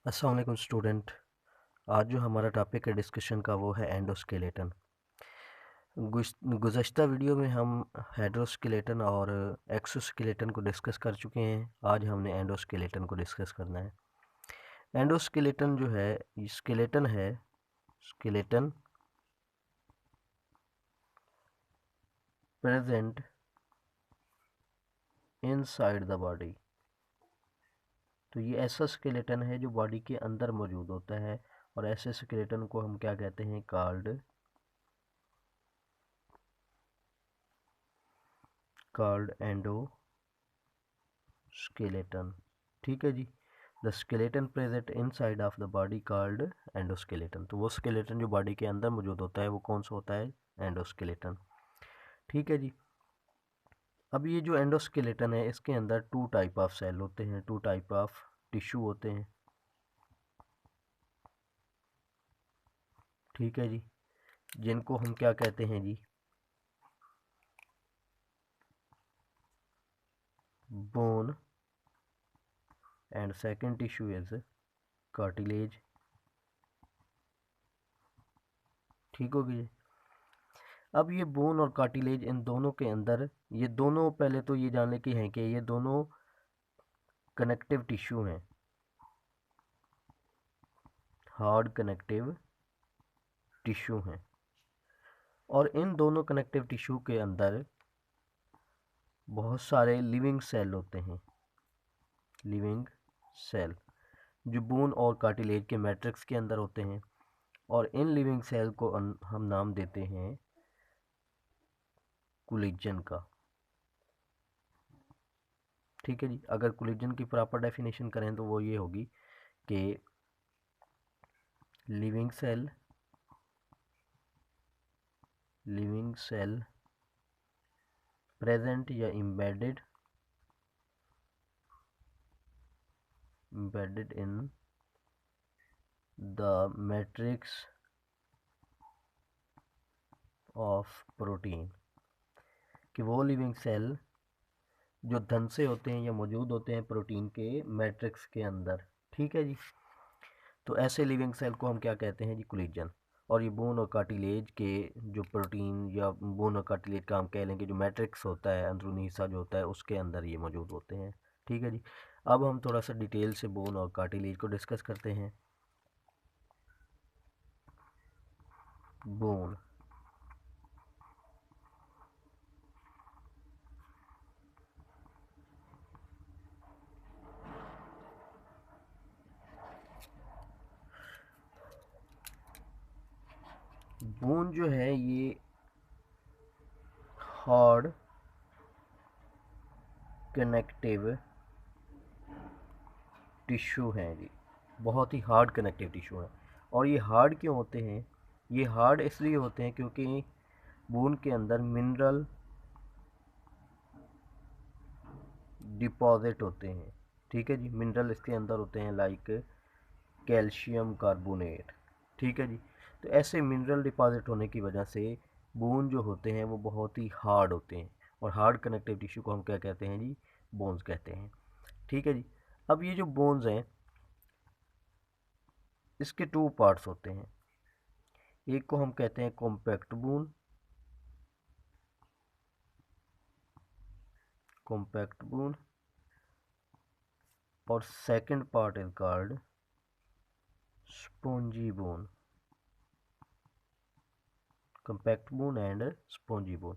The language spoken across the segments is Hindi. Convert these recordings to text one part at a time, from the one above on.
अस्सलाम वालेकुम स्टूडेंट। आज जो हमारा टॉपिक है डिस्कशन का वो है एंडोस्केलेटन। गुज़श्ता वीडियो में हम हाइड्रोस्केलेटन और एक्सोस्केलेटन को डिस्कस कर चुके हैं। आज हमने एंडोस्केलेटन को डिस्कस करना है। एंडोस्केलेटन जो है स्केलेटन है, skeleton present inside the body. तो ये ऐसा स्केलेटन है जो बॉडी के अंदर मौजूद होता है और ऐसे स्केलेटन को हम क्या कहते हैं? Called endoskeleton. ठीक है जी। The skeleton present inside of the body called endoskeleton. तो वो स्केलेटन जो बॉडी के अंदर मौजूद होता है वो कौन सा होता है? एंडोस्केलेटन। ठीक है जी। अब ये जो एंडोस्केलेटन है इसके अंदर टू टाइप ऑफ सेल होते हैं, टू टाइप ऑफ टिश्यू होते हैं। ठीक है जी, जिनको हम क्या कहते हैं जी? Bone and second tissue is cartilage. ठीक होगी जी। अब ये बोन और कार्टिलेज इन दोनों के अंदर, ये दोनों पहले तो ये जानने की हैं कि ये दोनों कनेक्टिव टिश्यू हैं, हार्ड कनेक्टिव टिश्यू हैं। और इन दोनों कनेक्टिव टिश्यू के अंदर बहुत सारे लिविंग सेल होते हैं, लिविंग सेल जो बोन और कार्टिलेज के मैट्रिक्स के अंदर होते हैं। और इन लिविंग सेल को हम नाम देते हैं कोलेजन का। ठीक है जी। अगर कोलेजन की प्रॉपर डेफिनेशन करें तो वो ये होगी कि लिविंग सेल प्रेजेंट या embedded in the matrix of protein। कि वो लिविंग सेल जो धन से होते हैं या मौजूद होते हैं प्रोटीन के मैट्रिक्स के अंदर। ठीक है जी। तो ऐसे लिविंग सेल को हम क्या कहते हैं जी? कोलेजन। और ये बोन और कार्टिलेज के जो प्रोटीन या बोन और कार्टिलेज का हम कह लेंगे जो मैट्रिक्स होता है, अंदरूनी हिस्सा जो होता है उसके अंदर ये मौजूद होते हैं। ठीक है जी। अब हम थोड़ा सा डिटेल से बोन और कार्टिलेज को डिस्कस करते हैं। बोन, बोन जो है ये हार्ड कनेक्टिव टिश्यू हैं जी, बहुत ही हार्ड कनेक्टिव टिश्यू हैं। और ये हार्ड क्यों होते हैं? ये हार्ड इसलिए होते हैं क्योंकि बोन के अंदर मिनरल डिपॉजिट होते हैं। ठीक है जी। मिनरल इसके अंदर होते हैं लाइक कैल्शियम कार्बोनेट। ठीक है जी। तो ऐसे मिनरल डिपॉजिट होने की वजह से बोन जो होते हैं वो बहुत ही हार्ड होते हैं। और हार्ड कनेक्टिव टिश्यू को हम क्या कहते हैं जी? बोन्स कहते हैं। ठीक है जी। अब ये जो बोन्स हैं इसके टू पार्ट्स होते हैं। एक को हम कहते हैं कॉम्पैक्ट बोन, कॉम्पैक्ट बोन, और second part is called spongy bone. Compact bone and spongy bone.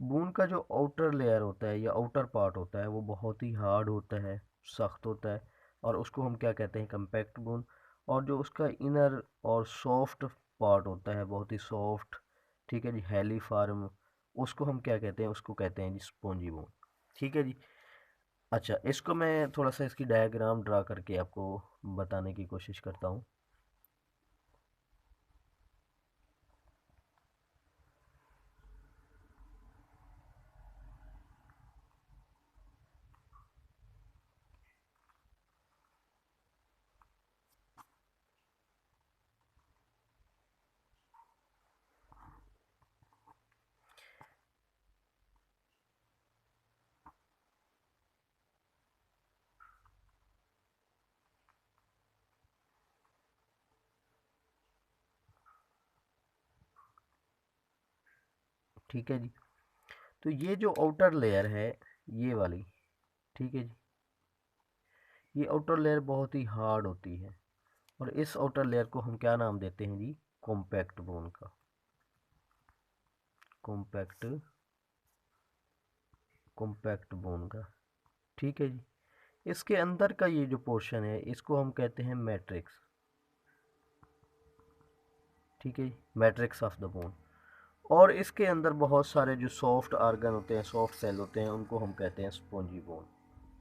Bone का जो आउटर लेयर होता है या आउटर पार्ट होता है वो बहुत ही हार्ड होता है, सख्त होता है, और उसको हम क्या कहते हैं? Compact bone. और जो उसका इनर और सॉफ्ट पार्ट होता है, बहुत ही सॉफ्ट, ठीक है जी, हेली फार्म, उसको हम क्या कहते हैं? उसको कहते हैं जी स्पॉन्जी बोन। ठीक है जी। अच्छा, इसको मैं थोड़ा सा इसकी डायग्राम ड्रा करके आपको बताने की कोशिश करता हूँ। ठीक है जी। तो ये जो आउटर लेयर है ये वाली, ठीक है जी, ये आउटर लेयर बहुत ही हार्ड होती है और इस आउटर लेयर को हम क्या नाम देते हैं जी, कॉम्पैक्ट बोन का, कॉम्पैक्ट कॉम्पैक्ट बोन का, ठीक है जी। इसके अंदर का ये जो पोर्शन है इसको हम कहते हैं मैट्रिक्स, ठीक है जी, मैट्रिक्स ऑफ द बोन। और इसके अंदर बहुत सारे जो सॉफ्ट आर्गन होते हैं, सॉफ्ट सेल होते हैं, उनको हम कहते हैं स्पॉन्जी बोन।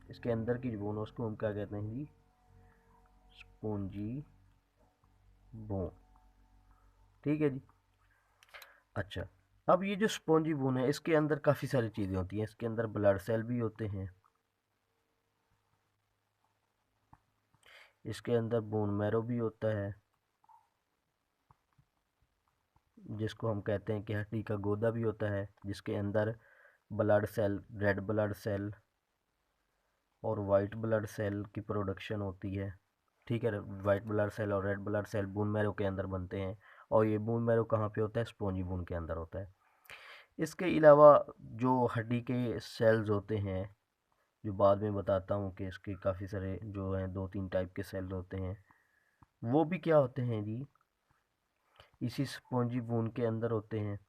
इसके अंदर की जो बोन है उसको हम क्या कहते हैं जी, स्पॉन्जी बोन, ठीक है जी। अच्छा, अब ये जो स्पॉन्जी बोन है इसके अंदर काफ़ी सारी चीज़ें होती हैं। इसके अंदर ब्लड सेल भी होते हैं, इसके अंदर बोन मैरो भी होता है, जिसको हम कहते हैं कि हड्डी का गोदा भी होता है, जिसके अंदर blood cell, red blood cell और वाइट ब्लड सेल की प्रोडक्शन होती है, ठीक है। वाइट ब्लड सेल और red blood cell bone marrow के अंदर बनते हैं और ये बोन मैरो कहाँ पे होता है, स्पॉन्जी बोन के अंदर होता है। इसके अलावा जो हड्डी के सेल्स होते हैं, जो बाद में बताता हूँ कि इसके काफ़ी सारे जो हैं 2-3 टाइप के सेल होते हैं, वो भी क्या होते हैं जी, इसी स्पॉन्जी बोन के अंदर होते हैं।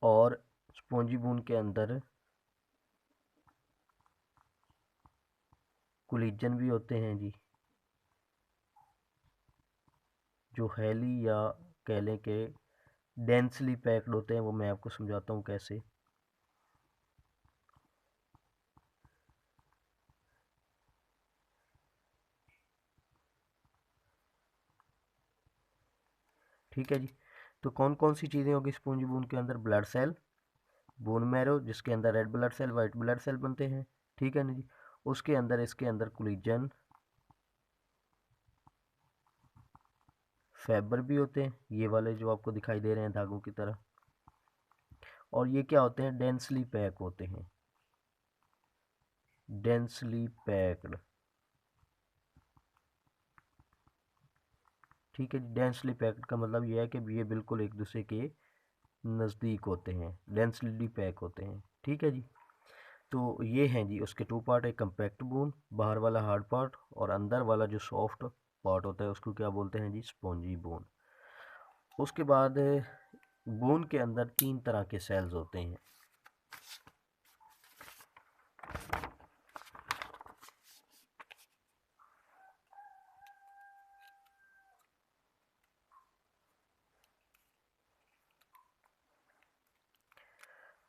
और स्पॉन्जी बोन के अंदर कोलेजन भी होते हैं जी, जो हेली या कह लें कि डेंसली पैक्ड होते हैं। वो मैं आपको समझाता हूँ कैसे। ठीक है जी। तो कौन कौन सी चीज़ें होगी स्पॉन्जी बोन के अंदर, ब्लड सेल, बोन मैरो जिसके अंदर red blood cell, white blood cell बनते हैं, ठीक है ना जी। उसके अंदर, इसके अंदर कोलेजन, फाइबर भी होते हैं, ये वाले जो आपको दिखाई दे रहे हैं धागों की तरह। और ये क्या होते हैं, डेंसली पैक होते हैं, डेंसली पैक्ड, ठीक है। डेंसली पैक्ड का मतलब ये है कि ये बिल्कुल एक दूसरे के नज़दीक होते हैं, डेंसली पैक होते हैं, ठीक है जी। तो ये हैं जी उसके टू पार्ट, एक कम्पैक्ट बोन, बाहर वाला हार्ड पार्ट, और अंदर वाला जो सॉफ्ट पार्ट होता है उसको क्या बोलते हैं जी, स्पॉन्जी बोन। उसके बाद बोन के अंदर 3 तरह के सेल्स होते हैं।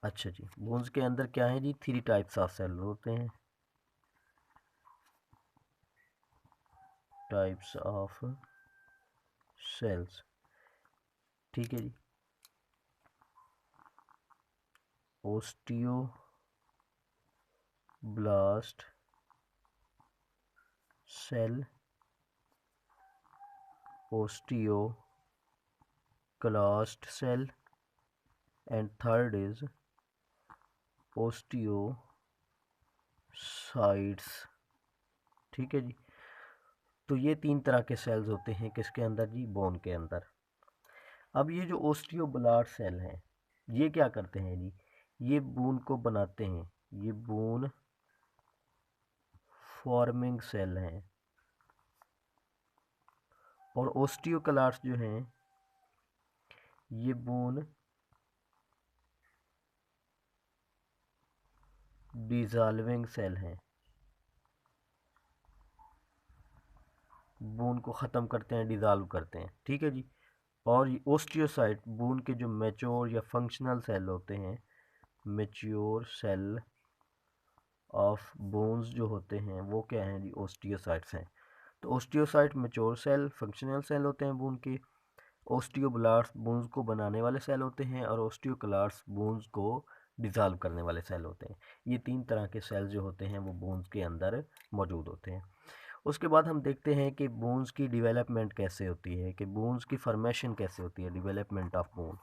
अच्छा जी, बोन्स के अंदर क्या है जी, 3 टाइप्स ऑफ सेल होते हैं, टाइप्स ऑफ सेल्स, ठीक है जी। Osteoblast cell, osteoclast cell, and third is osteocytes, ठीक है जी। तो ये 3 तरह के सेल्स होते हैं किसके अंदर जी, बोन के अंदर। अब ये जो ओस्टियोब्लास्ट सेल हैं ये क्या करते हैं जी, ये बोन को बनाते हैं, ये बोन फॉर्मिंग सेल हैं। और ओस्टियोक्लास्ट जो हैं ये बोन डिसॉल्विंग सेल हैं, बोन को ख़त्म करते हैं, डिसॉल्व करते हैं, ठीक है जी। और ये ओस्टियोसाइट बोन के जो मैच्योर या फंक्शनल सेल होते हैं, मैच्योर सेल ऑफ बोन्स जो होते हैं वो क्या हैं जी, ओस्टियोसाइट्स हैं। तो osteocyte mature cell, functional cell होते हैं बोन के। ओस्टियोब्लास्ट बोन्स को बनाने वाले सेल होते हैं और ओस्टियोक्लास्ट बोन्स को डिसॉल्व करने वाले सेल होते हैं। ये 3 तरह के सेल जो होते हैं वो बोन्स के अंदर मौजूद होते हैं। उसके बाद हम देखते हैं कि बोन्स की डेवलपमेंट कैसे होती है, कि बोन्स की फॉर्मेशन कैसे होती है, development of bone,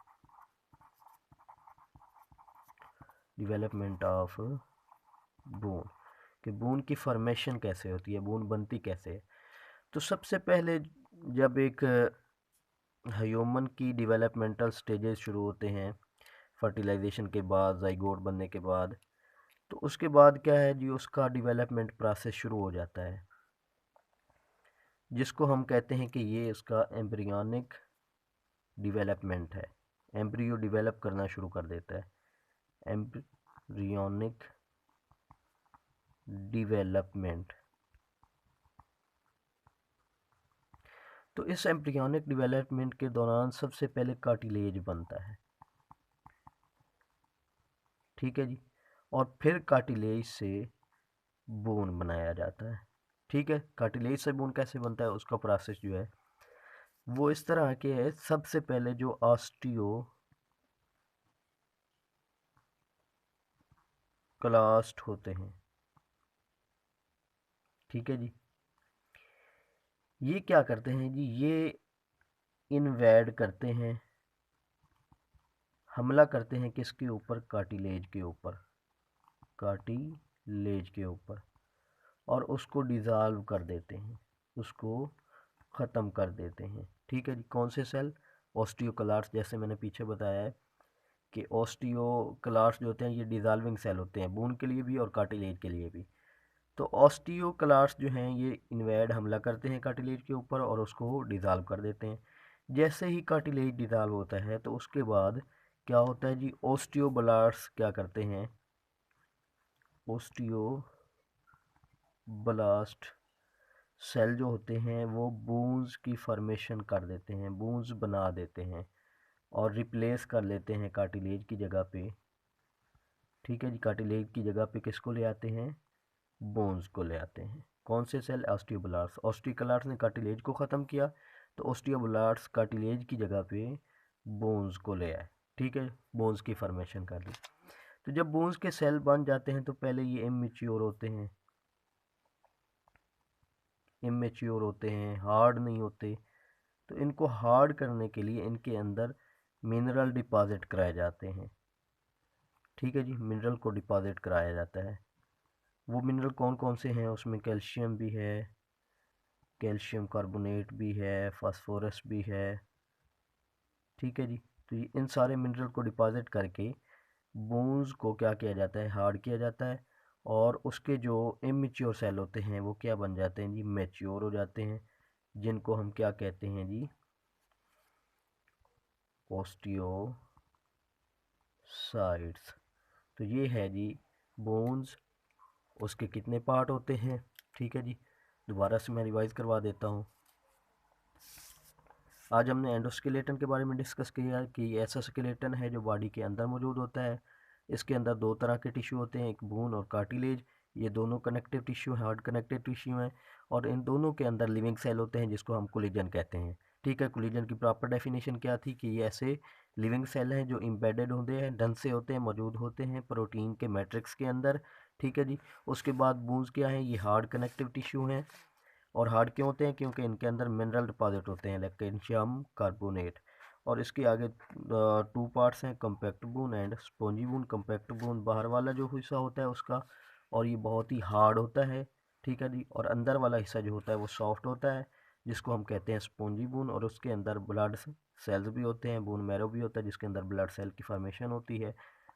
development of bone, कि बोन की फॉर्मेशन कैसे होती है, बोन बनती कैसे है। तो सबसे पहले जब एक ह्यूमन की डेवलपमेंटल स्टेजेस शुरू होते हैं फर्टिलाइजेशन के बाद, जाइगोट बनने के बाद। तो उसके बाद क्या है जी, उसका डेवलपमेंट प्रोसेस शुरू हो जाता है, जिसको हम कहते हैं कि ये उसका एम्ब्रियोनिक डेवलपमेंट है। एम्ब्रियो डेवलप करना शुरू कर देता है, एम्ब्रियोनिक डेवलपमेंट। तो इस एम्ब्रियोनिक डेवलपमेंट के दौरान सबसे पहले कार्टिलेज बनता है, ठीक है जी। और फिर कार्टिलेज से बोन बनाया जाता है, ठीक है। कार्टिलेज से बोन कैसे बनता है, उसका प्रोसेस जो है वो इस तरह के है। सबसे पहले जो ऑस्टियोक्लास्ट होते हैं, ठीक है जी, ये क्या करते हैं जी, ये इन्वेड करते हैं, हमला करते हैं किसके ऊपर, कार्टिलेज के ऊपर, कार्टिलेज के ऊपर, और उसको डिज़ाल्व कर देते हैं, उसको ख़त्म कर देते हैं, ठीक है जी। कौन से सेल, ऑस्टियोक्लास्ट। जैसे मैंने पीछे बताया है कि ऑस्टियोक्लास्ट जो होते हैं ये डिज़ाल्विंग सेल होते हैं, बोन के लिए भी और कार्टिलेज के लिए भी। तो ऑस्टियोक्लास्ट जो हैं ये इन्वेड हमला करते हैं कार्टिलेज के ऊपर और उसको डिज़ाल्व कर देते हैं। जैसे ही कार्टिलेज डिज़ाल्व होता है तो उसके बाद क्या होता है जी, ओस्टियोब्लास्ट क्या करते हैं, ओस्टियोब्लास्ट सेल जो होते हैं वो बूंस की फॉर्मेशन कर देते हैं, बूंस बना देते हैं और रिप्लेस कर लेते हैं कार्टिलेज की जगह पे, ठीक है जी। कार्टिलेज की जगह पे किसको ले आते हैं, बोन्स को ले आते हैं। कौन से सेल, ऑस्टियोब्लास्ट। ऑस्टियोक्लास्ट ने कार्टिलेज को ख़त्म किया तो ऑस्टियोब्लास्ट कार्टिलेज की जगह पे बोन्स को ले आए, ठीक है, बोन्स की फॉर्मेशन कर दी। तो जब बोन्स के सेल बन जाते हैं तो पहले ये इमेच्योर होते हैं, इमेच्योर होते हैं, हार्ड नहीं होते। तो इनको हार्ड करने के लिए इनके अंदर मिनरल डिपॉजिट कराए जाते हैं, ठीक है जी, मिनरल को डिपॉजिट कराया जाता है। वो मिनरल कौन कौन से हैं, उसमें कैल्शियम भी है, कैल्शियम कार्बोनेट भी है, फास्फोरस भी है, ठीक है जी। तो ये इन सारे मिनरल को डिपॉजिट करके बोन्स को क्या किया जाता है, हार्ड किया जाता है। और उसके जो इमेच्योर सेल होते हैं वो क्या बन जाते हैं जी, मैच्योर हो जाते हैं, जिनको हम क्या कहते हैं जी, ओस्टियोसाइट्स। तो ये है जी बोन्स, उसके कितने पार्ट होते हैं, ठीक है जी। दोबारा से मैं रिवाइज करवा देता हूँ। आज हमने एंडोस्केलेटन के बारे में डिस्कस किया कि ऐसा स्केलेटन है जो बॉडी के अंदर मौजूद होता है। इसके अंदर दो तरह के टिश्यू होते हैं, एक बोन और कार्टिलेज। ये दोनों कनेक्टिव टिश्यू हैं, हार्ड कनेक्टिव टिश्यू हैं, और इन दोनों के अंदर लिविंग सेल होते हैं जिसको हम कोलिजन कहते हैं, ठीक है। कोलिजन की प्रॉपर डेफिनेशन क्या थी कि ये ऐसे लिविंग सेल हैं जो इम्बेडेड होते हैं, ढंग से होते हैं, मौजूद होते हैं प्रोटीन के मैट्रिक्स के अंदर, ठीक है जी। उसके बाद बोन्स क्या हैं, ये हार्ड कनेक्टिव टिश्यू हैं। और हार्ड क्यों होते हैं, क्योंकि इनके अंदर मिनरल डिपॉजिट होते हैं, लाइक कैल्शियम कार्बोनेट। और इसके आगे टू पार्ट्स हैं, compact bone and spongy bone. Compact bone बाहर वाला जो हिस्सा होता है उसका, और ये बहुत ही हार्ड होता है, ठीक है जी। और अंदर वाला हिस्सा जो होता है वो सॉफ्ट होता है, जिसको हम कहते हैं स्पॉन्जी बोन। और उसके अंदर ब्लड सेल्स भी होते हैं, बोन मैरो भी होता है जिसके अंदर ब्लड सेल की फॉर्मेशन होती है,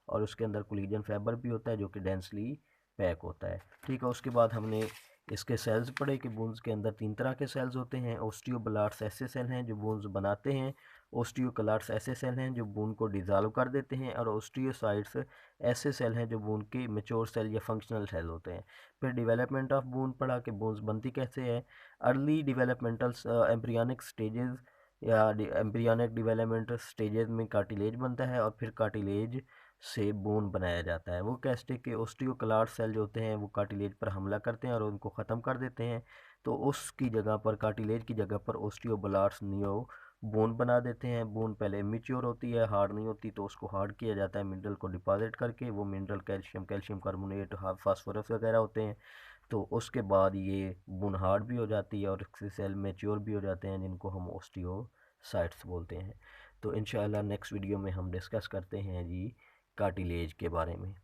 और उसके अंदर कोलेजन फाइबर भी होता है जो कि डेंसली पैक होता है, ठीक है। उसके बाद हमने इसके सेल्स पढ़े कि बोन्स के अंदर तीन तरह के सेल्स होते हैं। ओस्टियोब्लास्ट ऐसे सेल हैं जो बोन्स बनाते हैं, ओस्टियोक्लास्ट ऐसे सेल हैं जो बोन को डिज़ोल्व कर देते हैं, और ओस्टियोसाइट्स ऐसे सेल हैं जो बोन के मेच्योर सेल या फंक्शनल सेल होते हैं। फिर डेवलपमेंट ऑफ बोन पढ़ा कि बोन्स बनती कैसे है। अर्ली डेवलपमेंटल एम्ब्रियोनिक स्टेजेस या एम्ब्रियोनिक डेवलपमेंट स्टेजेस में कार्टिलेज बनता है, और फिर कार्टिलेज से बोन बनाया जाता है। वो कैसे कि ओस्टियोक्लास्ट सेल जो होते हैं वो कार्टिलेज पर हमला करते हैं और उनको ख़त्म कर देते हैं। तो उसकी जगह पर, कार्टिलेज की जगह पर, ओस्टियोब्लास्ट नियो बोन बना देते हैं। बोन पहले इमेच्योर होती है, हार्ड नहीं होती, तो उसको हार्ड किया जाता है मिनरल को डिपॉजिट करके। वो mineral calcium, calcium carbonate, phosphorus वगैरह होते हैं। तो उसके बाद ये बोन हार्ड भी हो जाती है और इसके सेल मैच्योर भी हो जाते हैं, जिनको हम ओस्टियोसाइट्स बोलते हैं। तो इंशाल्लाह नेक्स्ट वीडियो में हम डिस्कस करते हैं जी कार्टिलेज के बारे में।